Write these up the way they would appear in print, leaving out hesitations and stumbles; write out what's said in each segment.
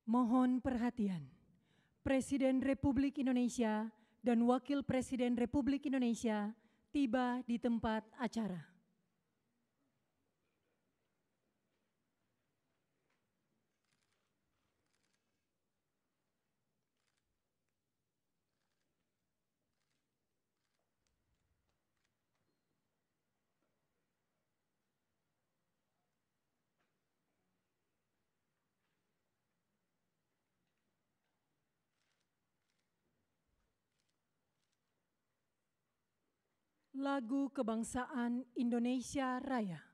Mohon perhatian, Presiden Republik Indonesia dan Wakil Presiden Republik Indonesia tiba di tempat acara. Lagu Kebangsaan Indonesia Raya.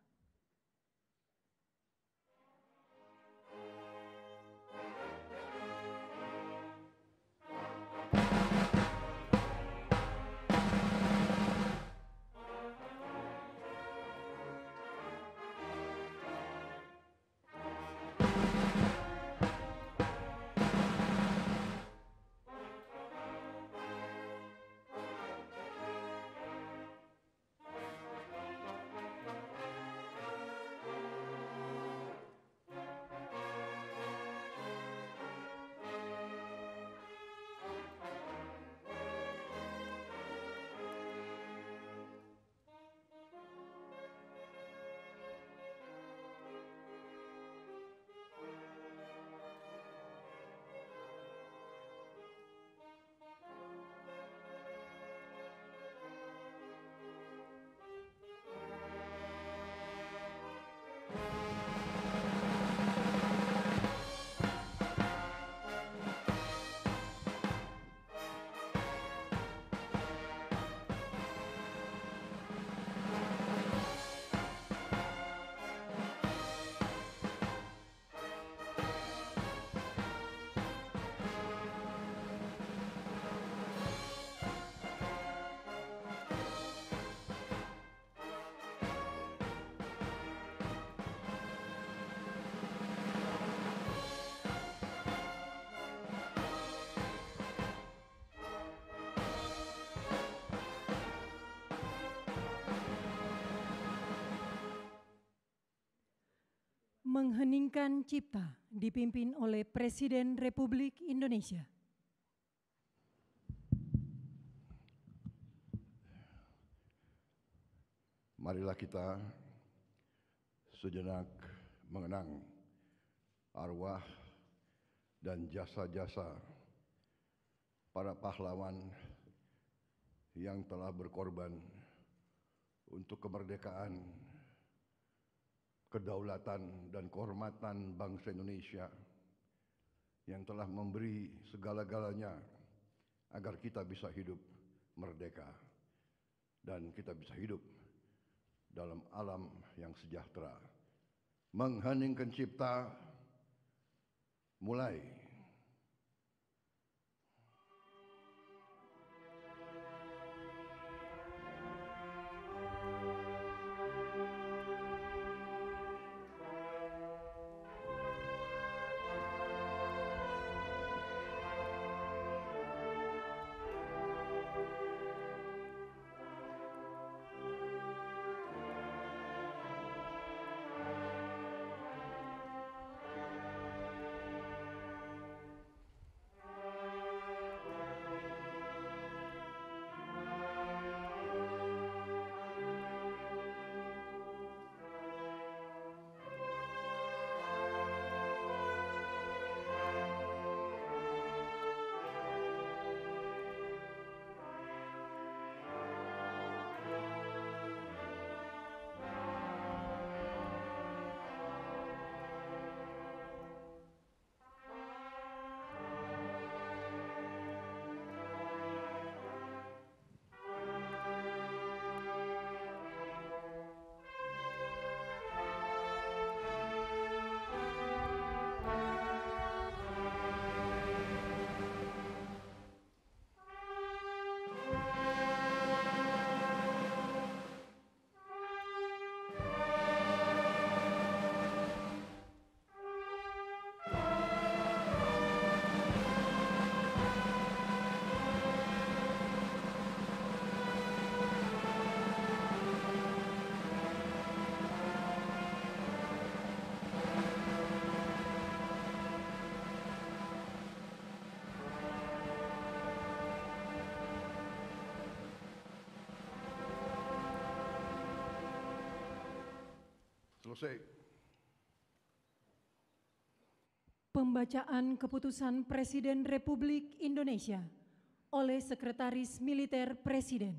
Mengheningkan Cipta dipimpin oleh Presiden Republik Indonesia. Marilah kita sejenak mengenang arwah dan jasa-jasa para pahlawan yang telah berkorban untuk kemerdekaan, kedaulatan dan kehormatan bangsa Indonesia, yang telah memberi segala-galanya agar kita bisa hidup merdeka dan kita bisa hidup dalam alam yang sejahtera. Mengheningkan Cipta, mulai. Selesai. Pembacaan keputusan Presiden Republik Indonesia oleh Sekretaris Militer Presiden.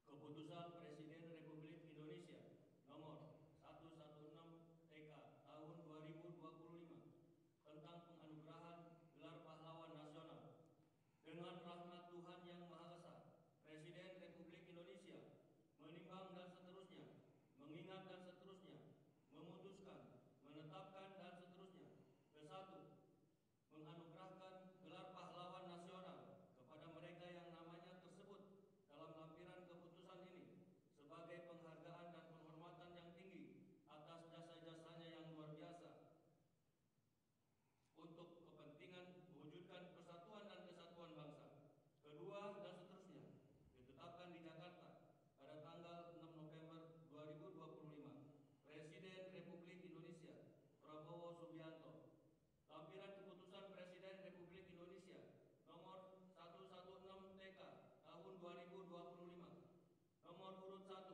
Keputusan Presiden Republik Indonesia nomor 116 TK tahun 2025 tentang penganugerahan gelar pahlawan nasional. Dengan rahmat Tuhan Yang Maha Esa, Presiden Republik Indonesia menimbang dan seterusnya, mengingat dan seterusnya, memutuskan, menetapkan dan seterusnya. Ke-1, menganugerahkan gelar pahlawan nasional kepada mereka yang namanya tersebut dalam lampiran keputusan ini sebagai penghargaan dan penghormatan yang tinggi atas jasa-jasanya yang luar biasa untuk kepentingan mewujudkan persatuan dan kesatuan bangsa. Kedua, dan seterusnya, ditetapkan di Jakarta pada tanggal 6 November 2025. Presiden Republik Indonesia Prabowo Subianto. Lampiran keputusan Presiden Republik Indonesia nomor 116 TK tahun 2025. Nomor urut 1,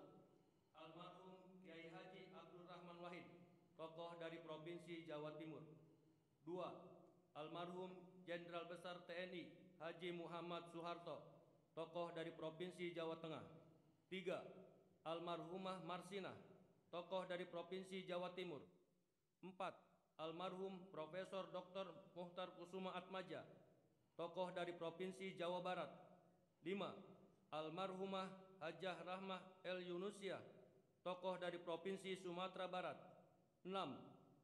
almarhum Kiai Haji Abdul Rahman Wahid, tokoh dari Provinsi Jawa Timur. 2, almarhum Jenderal Besar TNI Haji Muhammad Soeharto, tokoh dari Provinsi Jawa Tengah. 3, almarhumah Marsinah, tokoh dari Provinsi Jawa Timur. 4, almarhum Profesor Dr. Muhtar Kusuma Atmaja, tokoh dari Provinsi Jawa Barat. 5, almarhumah Hajah Rahmah El Yunusia, tokoh dari Provinsi Sumatera Barat. 6,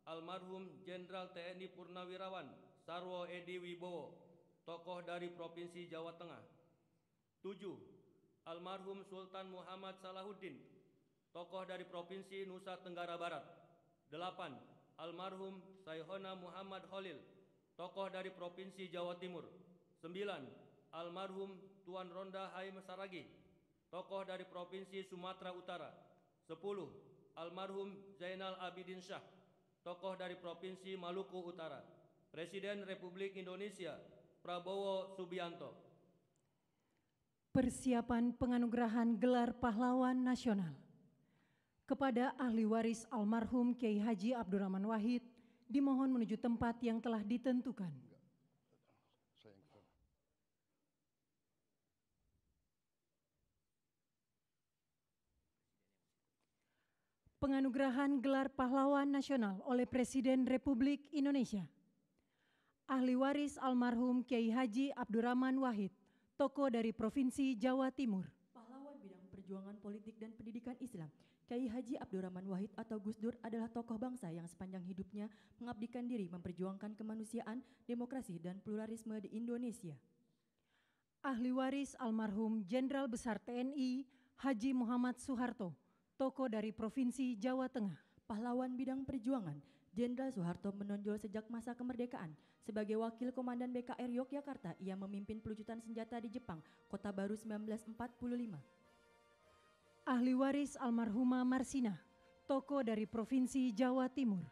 almarhum Jenderal TNI Purnawirawan Sarwo Edi Wibowo, tokoh dari Provinsi Jawa Tengah. 7, almarhum Sultan Muhammad Salahuddin, tokoh dari Provinsi Nusa Tenggara Barat. 8, almarhum Sayhona Muhammad Khalil, tokoh dari Provinsi Jawa Timur. 9, almarhum Tuan Ronda Haim Saragih, tokoh dari Provinsi Sumatera Utara. 10, almarhum Zainal Abidin Shah, tokoh dari Provinsi Maluku Utara. Presiden Republik Indonesia Prabowo Subianto. Persiapan penganugerahan gelar pahlawan nasional kepada ahli waris almarhum Kiai Haji Abdurrahman Wahid dimohon menuju tempat yang telah ditentukan. Penganugerahan gelar pahlawan nasional oleh Presiden Republik Indonesia. Ahli waris almarhum Kiai Haji Abdurrahman Wahid, tokoh dari Provinsi Jawa Timur. Pahlawan bidang perjuangan politik dan pendidikan Islam, Kiai Haji Abdurrahman Wahid atau Gus Dur adalah tokoh bangsa yang sepanjang hidupnya mengabdikan diri memperjuangkan kemanusiaan, demokrasi, dan pluralisme di Indonesia. Ahli waris almarhum Jenderal Besar TNI Haji Muhammad Soeharto, tokoh dari Provinsi Jawa Tengah. Pahlawan bidang perjuangan, Jenderal Soeharto menonjol sejak masa kemerdekaan. Sebagai wakil komandan BKR Yogyakarta, ia memimpin pelucutan senjata di Jepang, Kota Baru 1945. Ahli waris almarhumah Marsinah, tokoh dari Provinsi Jawa Timur.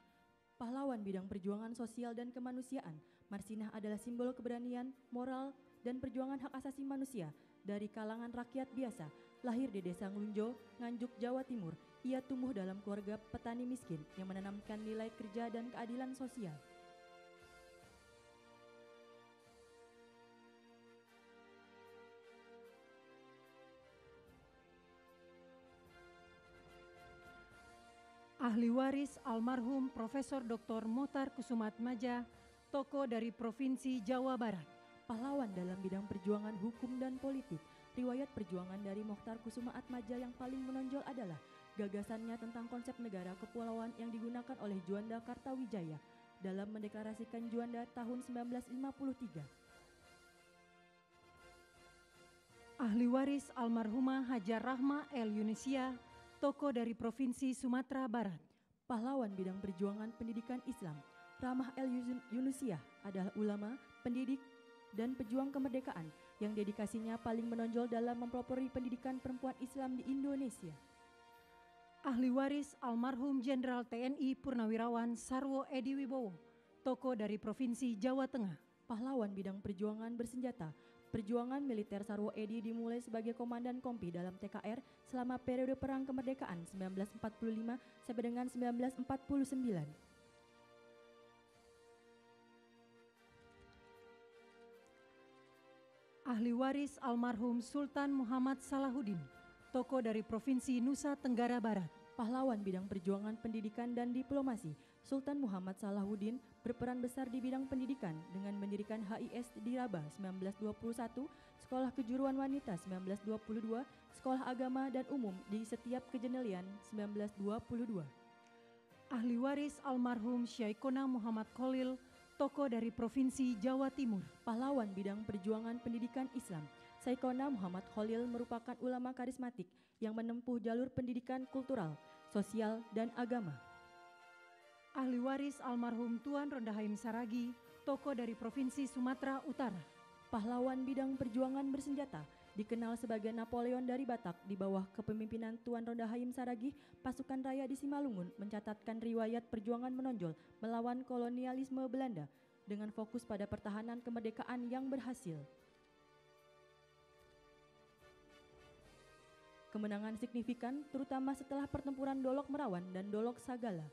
Pahlawan bidang perjuangan sosial dan kemanusiaan, Marsinah adalah simbol keberanian, moral, dan perjuangan hak asasi manusia dari kalangan rakyat biasa. Lahir di Desa Nglunjo, Nganjuk, Jawa Timur, ia tumbuh dalam keluarga petani miskin yang menanamkan nilai kerja dan keadilan sosial. Ahli waris almarhum Profesor Dr. Muhtar Kusuma Atmaja, tokoh dari Provinsi Jawa Barat. Pahlawan dalam bidang perjuangan hukum dan politik. Riwayat perjuangan dari Mokhtar Kusuma Atmaja yang paling menonjol adalah gagasannya tentang konsep negara kepulauan yang digunakan oleh Juanda Kartawijaya dalam mendeklarasikan Juanda tahun 1953. Ahli waris almarhumah Hajah Rahmah El Yunusia, tokoh dari Provinsi Sumatera Barat. Pahlawan bidang perjuangan pendidikan Islam, Rahmah El Yunusia adalah ulama, pendidik, dan pejuang kemerdekaan yang dedikasinya paling menonjol dalam mempelopori pendidikan perempuan Islam di Indonesia. Ahli waris almarhum Jenderal TNI Purnawirawan Sarwo Edi Wibowo, tokoh dari Provinsi Jawa Tengah. Pahlawan bidang perjuangan bersenjata, perjuangan militer Sarwo Edi dimulai sebagai komandan kompi dalam TKR selama periode Perang Kemerdekaan 1945 sampai dengan 1949. Ahli waris almarhum Sultan Muhammad Salahuddin, tokoh dari Provinsi Nusa Tenggara Barat. Pahlawan bidang perjuangan pendidikan dan diplomasi, Sultan Muhammad Salahuddin berperan besar di bidang pendidikan dengan mendirikan HIS di Raba 1921, Sekolah Kejuruan Wanita 1922, Sekolah Agama dan Umum di setiap Kejenelian 1922. Ahli waris almarhum Syaikona Muhammad Khalil, tokoh dari Provinsi Jawa Timur. Pahlawan bidang perjuangan pendidikan Islam, Syaikona Muhammad Khalil merupakan ulama karismatik yang menempuh jalur pendidikan kultural, sosial, dan agama. Ahli waris almarhum Tuan Rondahaim Saragi, tokoh dari Provinsi Sumatera Utara. Pahlawan bidang perjuangan bersenjata, dikenal sebagai Napoleon dari Batak di bawah kepemimpinan Tuan Rondahaim Saragih, pasukan raya di Simalungun mencatatkan riwayat perjuangan menonjol melawan kolonialisme Belanda dengan fokus pada pertahanan kemerdekaan yang berhasil. Kemenangan signifikan terutama setelah pertempuran Dolok Merawan dan Dolok Sagala.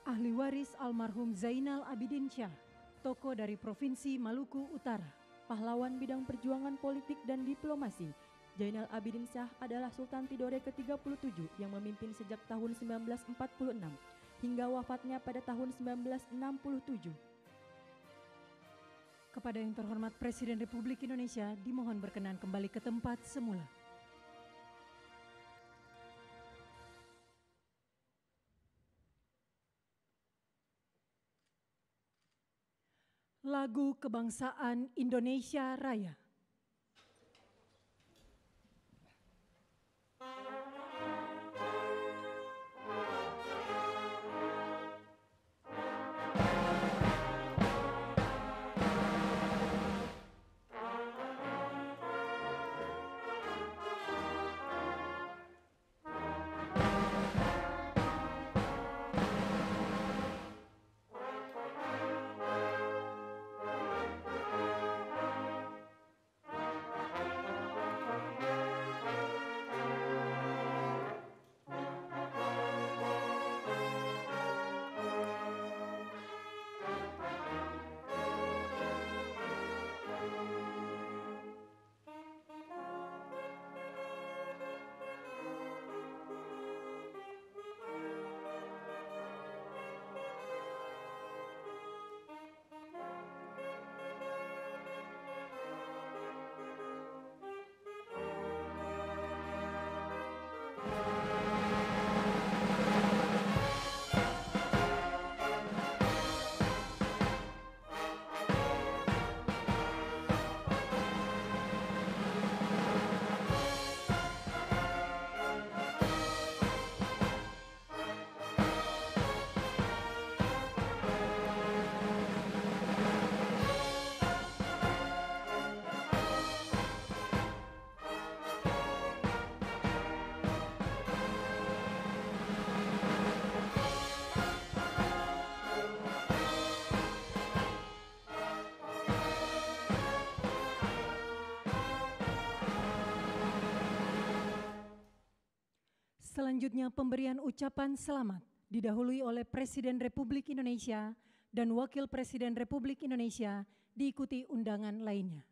Ahli waris almarhum Zainal Abidin Syah, tokoh dari Provinsi Maluku Utara. Pahlawan bidang perjuangan politik dan diplomasi, Zainal Abidin Syah adalah Sultan Tidore ke-37 yang memimpin sejak tahun 1946 hingga wafatnya pada tahun 1967. Kepada yang terhormat Presiden Republik Indonesia dimohon berkenan kembali ke tempat semula. Lagu Kebangsaan Indonesia Raya. Selanjutnya pemberian ucapan selamat didahului oleh Presiden Republik Indonesia dan Wakil Presiden Republik Indonesia diikuti undangan lainnya.